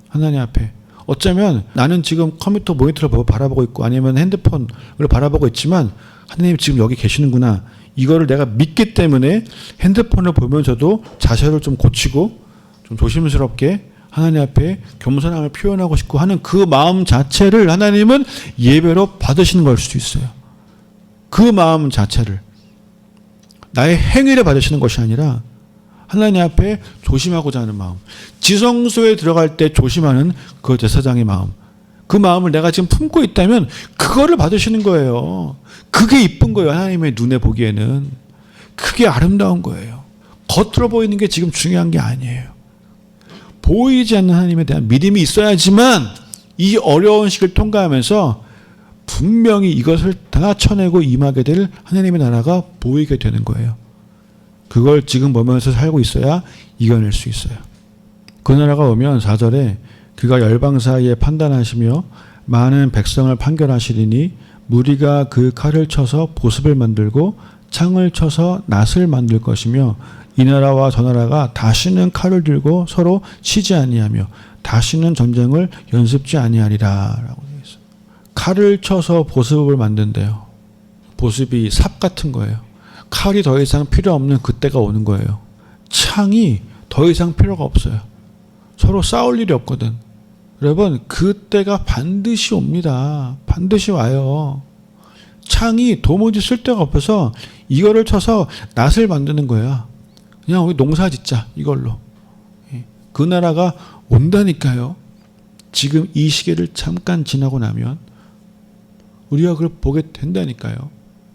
하나님 앞에 어쩌면 나는 지금 컴퓨터 모니터를 바라보고 있고 아니면 핸드폰을 바라보고 있지만 하나님 지금 여기 계시는구나. 이거를 내가 믿기 때문에 핸드폰을 보면서도 자세를 좀 고치고 좀 조심스럽게 하나님 앞에 겸손함을 표현하고 싶고 하는 그 마음 자체를 하나님은 예배로 받으시는 걸 수도 있어요. 그 마음 자체를. 나의 행위를 받으시는 것이 아니라 하나님 앞에 조심하고자 하는 마음. 지성소에 들어갈 때 조심하는 그 제사장의 마음. 그 마음을 내가 지금 품고 있다면 그거를 받으시는 거예요. 그게 이쁜 거예요. 하나님의 눈에 보기에는. 그게 아름다운 거예요. 겉으로 보이는 게 지금 중요한 게 아니에요. 보이지 않는 하나님에 대한 믿음이 있어야지만 이 어려운 시기를 통과하면서 분명히 이것을 다 쳐내고 임하게 될 하나님의 나라가 보이게 되는 거예요. 그걸 지금 보면서 살고 있어야 이겨낼 수 있어요. 그 나라가 오면 4절에 그가 열방 사이에 판단하시며 많은 백성을 판결하시리니 무리가 그 칼을 쳐서 보습을 만들고 창을 쳐서 낫을 만들 것이며 이 나라와 저 나라가 다시는 칼을 들고 서로 치지 아니하며 다시는 전쟁을 연습지 아니하리라 라고 되어 있어요. 칼을 쳐서 보습을 만든대요. 보습이 삽 같은 거예요. 칼이 더 이상 필요 없는 그때가 오는 거예요. 창이 더 이상 필요가 없어요. 서로 싸울 일이 없거든. 여러분, 그때가 반드시 옵니다. 반드시 와요. 창이 도무지 쓸데가 없어서 이거를 쳐서 낫을 만드는 거야. 그냥 우리 농사 짓자, 이걸로. 그 나라가 온다니까요. 지금 이 시기를 잠깐 지나고 나면 우리가 그걸 보게 된다니까요.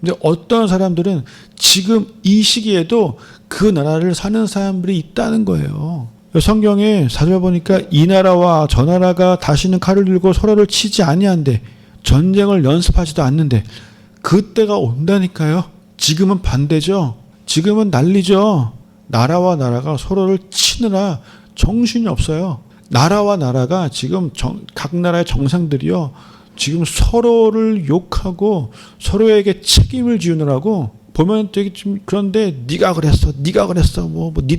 근데 어떤 사람들은 지금 이 시기에도 그 나라를 사는 사람들이 있다는 거예요. 성경에 4절 보니까 이 나라와 저 나라가 다시는 칼을 들고 서로를 치지 아니한대. 전쟁을 연습하지도 않는데 그때가 온다니까요. 지금은 반대죠. 지금은 난리죠. 나라와 나라가 서로를 치느라 정신이 없어요. 나라와 나라가 지금 각 나라의 정상들이요. 지금 서로를 욕하고 서로에게 책임을 지우느라고 보면 되게 좀 그런데 네가 그랬어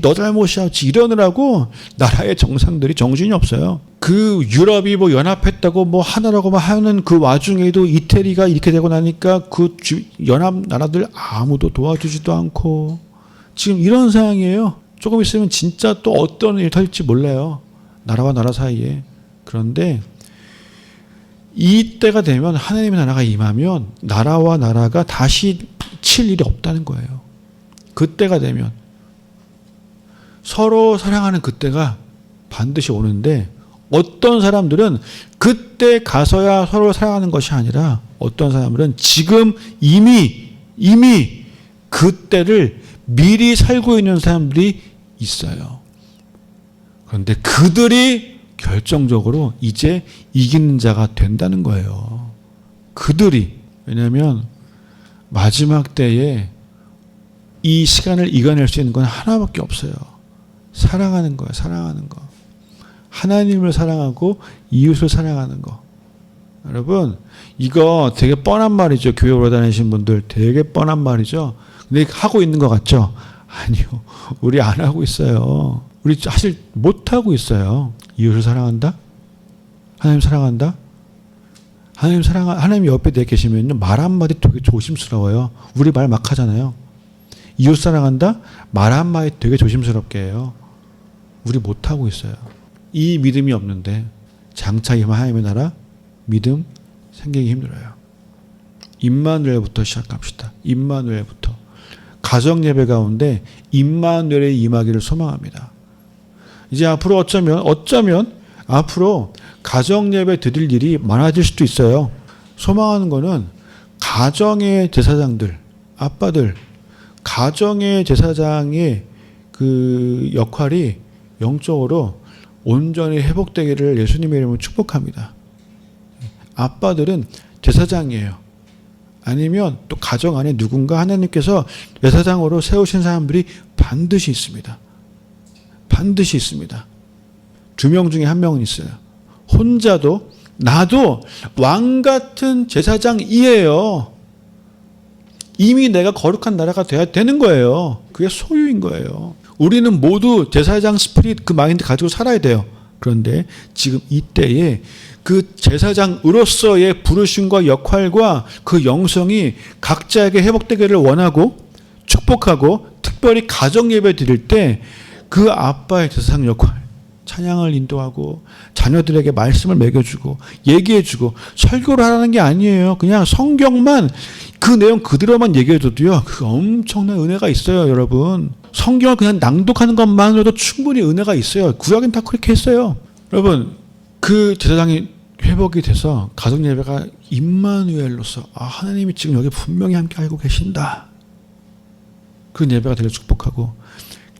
너 잘못이야 이러느라고 나라의 정상들이 정신이 없어요. 그 유럽이 뭐 연합했다고 뭐 하나라고 하는 그 와중에도 이태리가 이렇게 되고 나니까 그 연합 나라들 아무도 도와주지도 않고 지금 이런 상황이에요. 조금 있으면 진짜 또 어떤 일이 터질지 몰라요. 나라와 나라 사이에. 그런데 이때가 되면 하나님의 나라가 임하면 나라와 나라가 다시 칠 일이 없다는 거예요. 그때가 되면 서로 사랑하는 그때가 반드시 오는데 어떤 사람들은 그때 가서야 서로 사랑하는 것이 아니라 어떤 사람들은 지금 이미 그때를 미리 살고 있는 사람들이 있어요. 그런데 그들이 결정적으로 이제 이기는 자가 된다는 거예요. 그들이. 왜냐하면 마지막 때에 이 시간을 이겨낼 수 있는 건 하나밖에 없어요. 사랑하는 거예요. 사랑하는 거. 하나님을 사랑하고 이웃을 사랑하는 거. 여러분, 이거 되게 뻔한 말이죠. 교회 오래 다니신 분들 되게 뻔한 말이죠. 근데 하고 있는 것 같죠? 아니요. 우리 안 하고 있어요. 우리 사실 못 하고 있어요. 이웃을 사랑한다? 하나님 사랑한다? 하나님 옆에 내 계시면요. 말 한마디 되게 조심스러워요. 우리 말 막 하잖아요. 이웃 사랑한다? 말 한마디 되게 조심스럽게 해요. 우리 못 하고 있어요. 이 믿음이 없는데 장차 임한 하나님의 나라 믿음 생기기 힘들어요. 임마누엘부터 시작합시다. 임마누엘부터. 가정 예배 가운데 임마누엘의 임하기를 소망합니다. 이제 앞으로 어쩌면 앞으로 가정 예배 드릴 일이 많아질 수도 있어요. 소망하는 거는 가정의 제사장들, 아빠들, 가정의 제사장의 그 역할이 영적으로 온전히 회복되기를 예수님의 이름으로 축복합니다. 아빠들은 제사장이에요. 아니면 또 가정 안에 누군가 하나님께서 제사장으로 세우신 사람들이 반드시 있습니다. 반드시 있습니다. 2명 중에 1명은 있어요. 혼자도 나도 왕 같은 제사장이에요. 이미 내가 거룩한 나라가 돼야 되는 거예요. 그게 소유인 거예요. 우리는 모두 제사장 스피릿 그 마인드 가지고 살아야 돼요. 그런데 지금 이때에 그 제사장으로서의 부르심과 역할과 그 영성이 각자에게 회복되기를 원하고 축복하고, 특별히 가정 예배 드릴 때 그 아빠의 제사장 역할, 찬양을 인도하고 자녀들에게 말씀을 먹여주고 얘기해주고 설교를 하라는 게 아니에요. 그냥 성경만 그 내용 그대로만 얘기해줘도요, 그 엄청난 은혜가 있어요. 여러분, 성경을 그냥 낭독하는 것만으로도 충분히 은혜가 있어요. 구약은 다 그렇게 했어요. 여러분, 그 제사장이 회복이 돼서 가정 예배가 임마누엘로서, 하나님이 지금 여기 분명히 함께 알고 계신다, 그 예배가 되게 축복하고,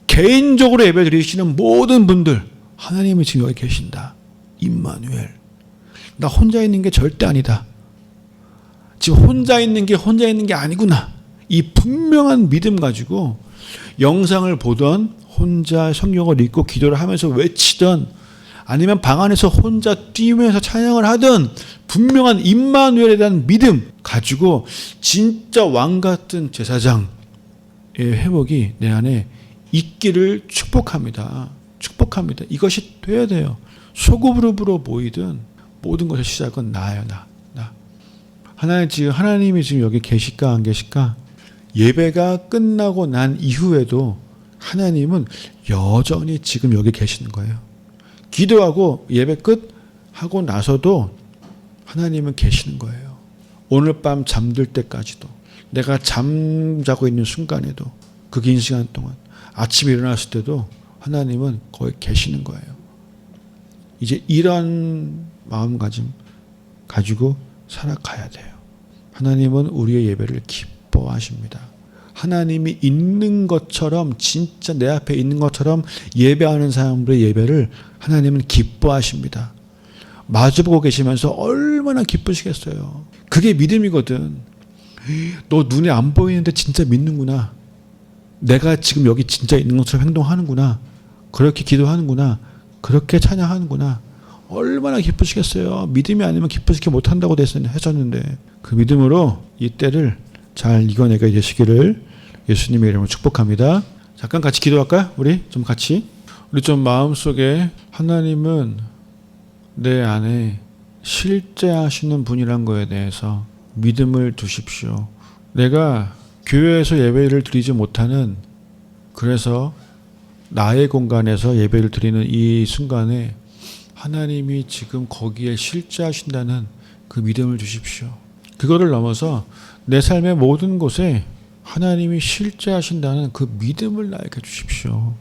개인적으로 예배 드리시는 모든 분들, 하나님이 지금 여기 계신다, 임마누엘, 나 혼자 있는 게 절대 아니다, 지금 혼자 있는 게 아니구나, 이 분명한 믿음 가지고 영상을 보던, 혼자 성경을 읽고 기도를 하면서 외치던, 아니면 방 안에서 혼자 뛰면서 찬양을 하던 분명한 임마누엘에 대한 믿음 가지고 진짜 왕 같은 제사장의 회복이 내 안에 있기를 축복합니다. 축복합니다. 이것이 돼야 돼요. 소그룹으로 모이든 모든 것의 시작은 나예요. 나. 하나님이 지금 여기 계실까 안 계실까? 예배가 끝나고 난 이후에도 하나님은 여전히 지금 여기 계시는 거예요. 기도하고 예배 끝하고 나서도 하나님은 계시는 거예요. 오늘 밤 잠들 때까지도, 내가 잠자고 있는 순간에도, 그 긴 시간 동안 아침에 일어났을 때도 하나님은 거기 계시는 거예요. 이제 이런 마음가짐 가지고 살아가야 돼요. 하나님은 우리의 예배를 기뻐하십니다. 하나님이 있는 것처럼, 진짜 내 앞에 있는 것처럼 예배하는 사람들의 예배를 하나님은 기뻐하십니다. 마주보고 계시면서 얼마나 기쁘시겠어요. 그게 믿음이거든. 너 눈에 안 보이는데 진짜 믿는구나. 내가 지금 여기 진짜 있는 것처럼 행동하는구나. 그렇게 기도하는구나. 그렇게 찬양하는구나. 얼마나 기쁘시겠어요. 믿음이 아니면 기쁘시게 못한다고 하셨는데, 그 믿음으로 이 때를 잘 이겨내게 되시기를 예수님의 이름으로 축복합니다. 잠깐 같이 기도할까요? 우리 좀 마음속에 하나님은 내 안에 실제하시는 분이란 거에 대해서 믿음을 두십시오. 내가 교회에서 예배를 드리지 못하는, 그래서 나의 공간에서 예배를 드리는 이 순간에 하나님이 지금 거기에 실제하신다는 그 믿음을 주십시오. 그거를 넘어서 내 삶의 모든 곳에 하나님이 실제하신다는 그 믿음을 나에게 주십시오.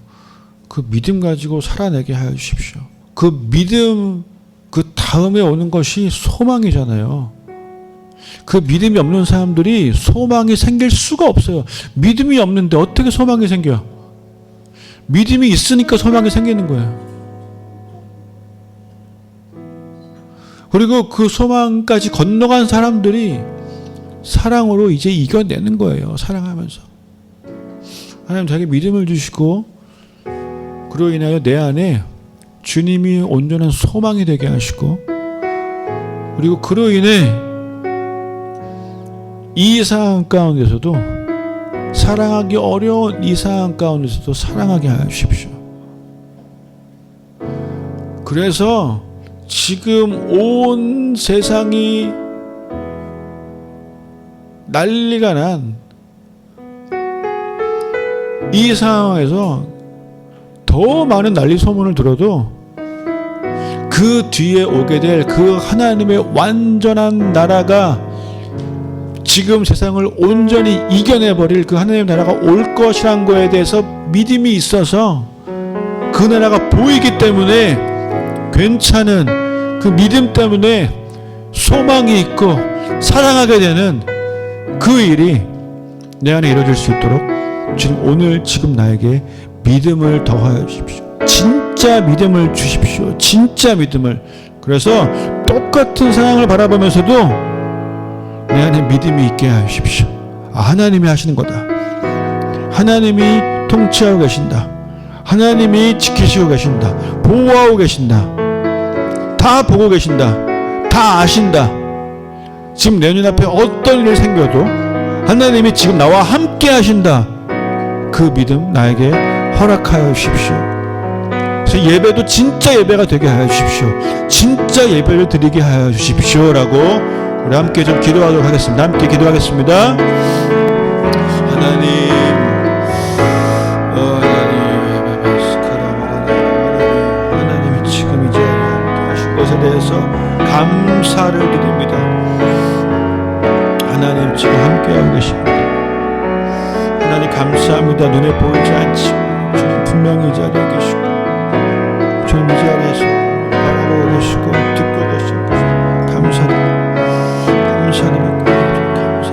그 믿음 가지고 살아내게 하여 주십시오. 그 믿음, 그 다음에 오는 것이 소망이잖아요. 그 믿음이 없는 사람들이 소망이 생길 수가 없어요. 믿음이 없는데 어떻게 소망이 생겨요? 믿음이 있으니까 소망이 생기는 거예요. 그리고 그 소망까지 건너간 사람들이 사랑으로 이제 이겨내는 거예요. 사랑하면서. 하나님 자기 믿음을 주시고, 그로 인하여 내 안에 주님이 온전한 소망이 되게 하시고, 그리고 그로 인해 이 상황 가운데서도, 사랑하기 어려운 이 상황 가운데서도 사랑하게 하여 주십시오. 그래서 지금 온 세상이 난리가 난 이 상황에서 더 많은 난리 소문을 들어도 그 뒤에 오게 될 그 하나님의 완전한 나라가, 지금 세상을 온전히 이겨내버릴 그 하나님의 나라가 올 것이란 거에 대해서 믿음이 있어서 그 나라가 보이기 때문에 괜찮은 그 믿음 때문에 소망이 있고 사랑하게 되는 그 일이 내 안에 이루어질 수 있도록 주님 오늘 지금 나에게 믿음을 더하여 주십시오. 진짜 믿음을 주십시오. 진짜 믿음을. 그래서 똑같은 상황을 바라보면서도 내 안에 믿음이 있게 하여 주십시오. 하나님이 하시는 거다. 하나님이 통치하고 계신다. 하나님이 지키시고 계신다. 보호하고 계신다. 다 보고 계신다. 다 아신다. 지금 내 눈앞에 어떤 일이 생겨도 하나님이 지금 나와 함께 하신다. 그 믿음 나에게 허락하여 주십시오. 그래서 제 예배도 진짜 예배가 되게 하여 주십시오. 진짜 예배를 드리게 하여 주십시오라고 우리 함께 좀 기도하도록 하겠습니다. 함께 기도하겠습니다. 하나님, 하나님이 지금 이 자리에 함께 하신 것에 대해서 감사를 드립니다. 하나님 지금 함께하고 계십니다. 하나님 감사합니다. 눈에 보이지 않지만 주님 분명히 이 자리에 계시고 주님 이 자리에서 바라보고 계시고 듣고 계시고 감사드립니다. 감사드립니다. 감사드립니다.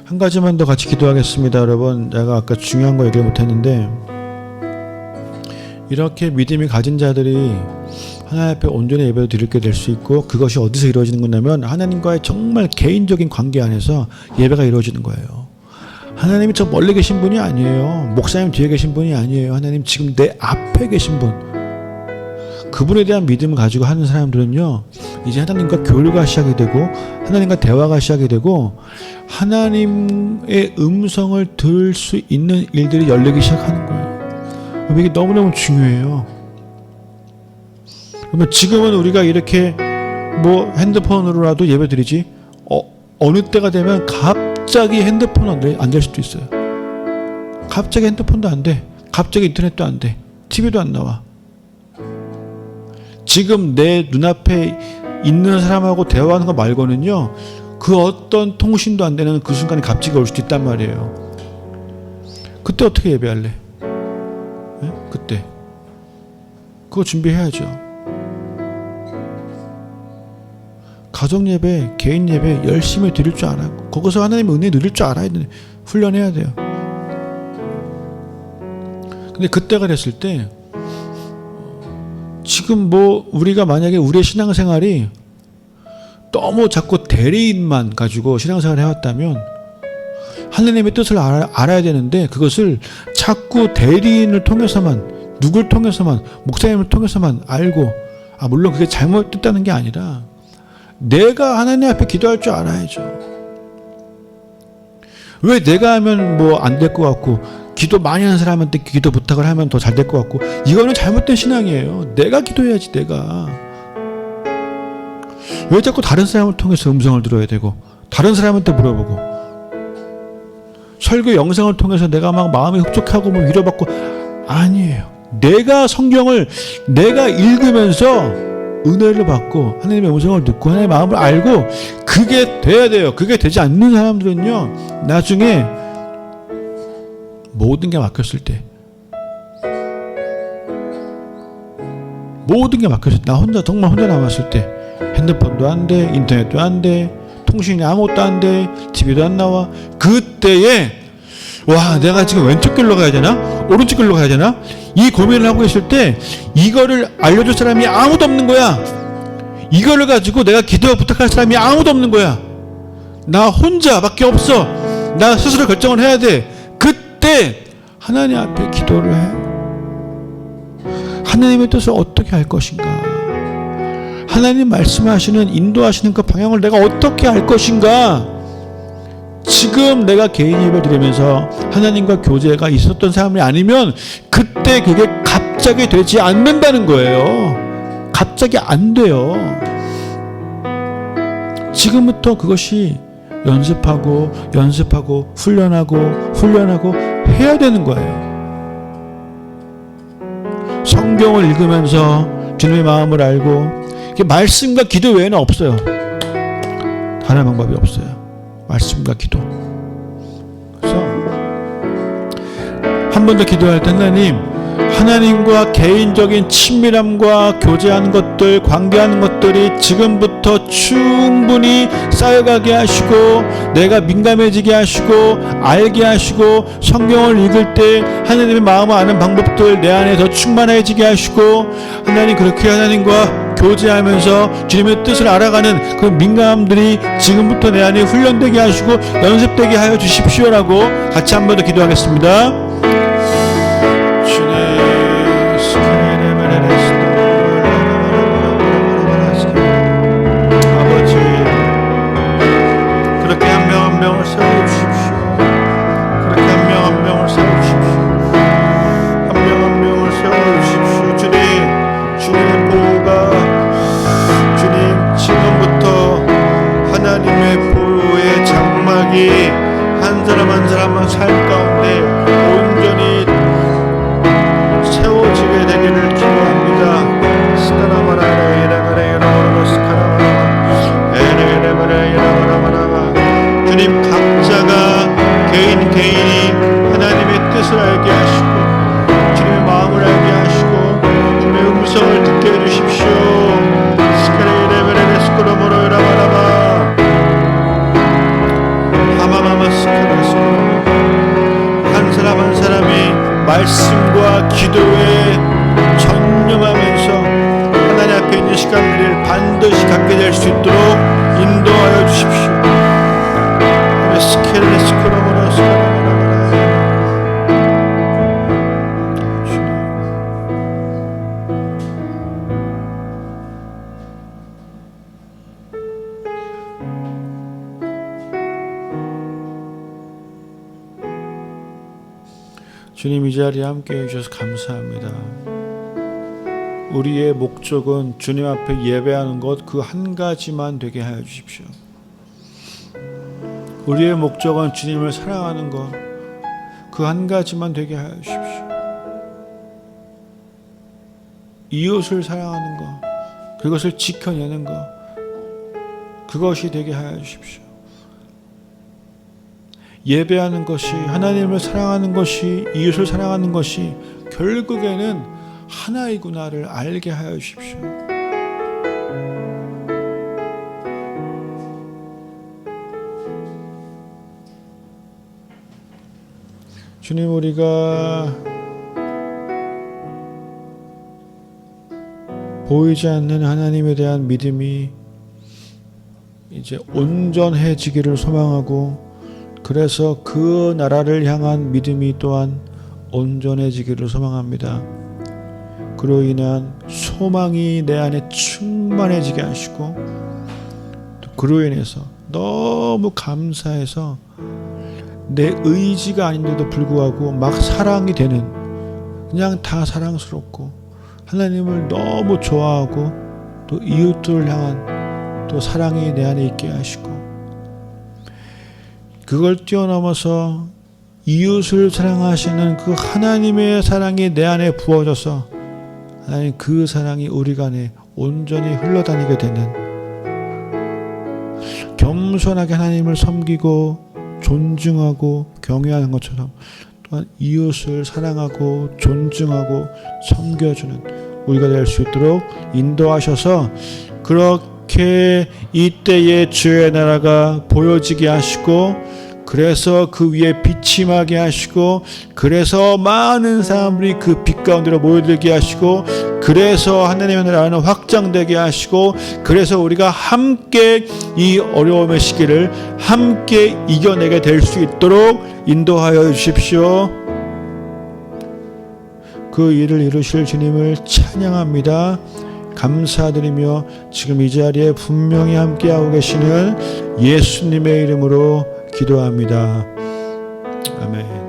한 가지만 더 같이 기도하겠습니다. 여러분, 제가 아까 중요한 거 얘기 못했는데 이렇게 믿음이 가진 자들이 하나님 앞에 온전히 예배를 드리게 될 수 있고, 그것이 어디서 이루어지는 거냐면 하나님과의 정말 개인적인 관계 안에서 예배가 이루어지는 거예요. 하나님이 저 멀리 계신 분이 아니에요. 목사님 뒤에 계신 분이 아니에요. 하나님 지금 내 앞에 계신 분, 그분에 대한 믿음을 가지고 하는 사람들은요, 이제 하나님과 교류가 시작이 되고 하나님과 대화가 시작이 되고 하나님의 음성을 들을 수 있는 일들이 열리기 시작하는 거예요. 이게 너무너무 중요해요. 그러면 지금은 우리가 이렇게 뭐 핸드폰으로라도 예배 드리지, 어느 때가 되면 갑자기 핸드폰 안 될 수도 있어요. 갑자기 핸드폰도 안 돼. 갑자기 인터넷도 안 돼. TV도 안 나와. 지금 내 눈앞에 있는 사람하고 대화하는 거 말고는요, 그 어떤 통신도 안 되는 그 순간이 갑자기 올 수도 있단 말이에요. 그때 어떻게 예배할래? 네? 그때 그거 준비해야죠. 가정 예배, 개인 예배 열심히 드릴 줄 알아요. 거기서 하나님의 은혜 누릴 줄 알아야 돼. 훈련해야 돼요. 근데 그때가 됐을 때, 지금 뭐 우리가 만약에 우리의 신앙생활이 너무 자꾸 대리인만 가지고 신앙생활을 해왔다면 하나님의 뜻을 알아야 되는데, 그것을 자꾸 대리인을 통해서만, 누굴 통해서만, 목사님을 통해서만 알고, 물론 그게 잘못됐다는 게 아니라 내가 하나님 앞에 기도할 줄 알아야죠. 왜 내가 하면 뭐 안 될 것 같고, 기도 많이 하는 사람한테 기도 부탁을 하면 더 잘 될 것 같고, 이거는 잘못된 신앙이에요. 내가 기도해야지. 내가 왜 자꾸 다른 사람을 통해서 음성을 들어야 되고, 다른 사람한테 물어보고, 설교 영상을 통해서 내가 막 마음이 흡족하고 뭐 위로받고, 아니에요. 내가 성경을 내가 읽으면서 은혜를 받고 하나님의 음성을 듣고 하나님의 마음을 알고, 그게 돼야 돼요. 그게 되지 않는 사람들은요, 나중에 모든 게 막혔을 때, 모든 게 막혔을 때, 나 혼자 정말 혼자 남았을 때, 핸드폰도 안 돼, 인터넷도 안 돼, 통신이 아무것도 안 돼, TV도 안 나와. 그때에 와, 내가 지금 왼쪽 길로 가야 되나? 오른쪽 길로 가야 되나? 이 고민을 하고 있을 때 이거를 알려줄 사람이 아무도 없는 거야. 이거를 가지고 내가 기도 부탁할 사람이 아무도 없는 거야. 나 혼자밖에 없어. 나 스스로 결정을 해야 돼. 그때 하나님 앞에 기도를 해. 하나님의 뜻을 어떻게 할 것인가? 하나님 말씀하시는, 인도하시는 그 방향을 내가 어떻게 할 것인가? 지금 내가 개인 예배 드리면서 하나님과 교제가 있었던 사람이 아니면 그때 그게 갑자기 되지 않는다는 거예요. 갑자기 안 돼요. 지금부터 그것이 연습하고 훈련하고 해야 되는 거예요. 성경을 읽으면서 주님의 마음을 알고, 말씀과 기도 외에는 없어요. 다른 방법이 없어요. 말씀과 기도. 그래서 한 번 더 기도할 때 하나님과 개인적인 친밀함과 교제하는 것들, 관계하는 것들이 지금부터 충분히 쌓여가게 하시고, 내가 민감해지게 하시고, 알게 하시고, 성경을 읽을 때 하나님의 마음을 아는 방법들 내 안에 더 충만해지게 하시고, 하나님, 그렇게 하나님과 교제하면서 주님의 뜻을 알아가는 그 민감함들이 지금부터 내 안에 훈련되게 하시고 연습되게 하여 주십시오라고 같이 한 번 더 기도하겠습니다. 한 사람 한 사람만 삶 가운데 온전히 세워지게 되기를 기도합니다. 주님, 각자가 개인이 하나님의 뜻을 알게 하시고 주님의 마음을 알게 하시고 주님의 음성을 듣게 해주십시오. 한 사람 한 사람이 말씀과 기도에 전념하면서 하나님 앞에 있는 시간들을 반드시 갖게 될 수 있도록 인도하여 주십시오. 주님, 이 자리에 함께해 주셔서 감사합니다. 우리의 목적은 주님 앞에 예배하는 것 그 한 가지만 되게 하여 주십시오. 우리의 목적은 주님을 사랑하는 것 그 한 가지만 되게 하여 주십시오. 이웃을 사랑하는 것, 그것을 지켜내는 것, 그것이 되게 하여 주십시오. 예배하는 것이, 하나님을 사랑하는 것이, 이웃을 사랑하는 것이 결국에는 하나이구나를 알게 하여 주십시오. 주님, 우리가 보이지 않는 하나님에 대한 믿음이 이제 온전해지기를 소망하고, 그래서 그 나라를 향한 믿음이 또한 온전해지기를 소망합니다. 그로 인한 소망이 내 안에 충만해지게 하시고, 또 그로 인해서 너무 감사해서 내 의지가 아닌데도 불구하고 막 사랑이 되는, 그냥 다 사랑스럽고 하나님을 너무 좋아하고 또 이웃들을 향한 또 사랑이 내 안에 있게 하시고, 그걸 뛰어넘어서 이웃을 사랑하시는 그 하나님의 사랑이 내 안에 부어져서 하나님 그 사랑이 우리 안에 온전히 흘러다니게 되는, 겸손하게 하나님을 섬기고 존중하고 경외하는 것처럼 또한 이웃을 사랑하고 존중하고 섬겨주는 우리가 될 수 있도록 인도하셔서, 그렇게 이때의 주의 나라가 보여지게 하시고, 그래서 그 위에 빛이 임하게 하시고, 그래서 많은 사람들이 그 빛 가운데로 모여들게 하시고, 그래서 하나님의 나라는 확장되게 하시고, 그래서 우리가 함께 이 어려움의 시기를 함께 이겨내게 될 수 있도록 인도하여 주십시오. 그 일을 이루실 주님을 찬양합니다. 감사드리며 지금 이 자리에 분명히 함께하고 계시는 예수님의 이름으로 기도합니다. 아멘.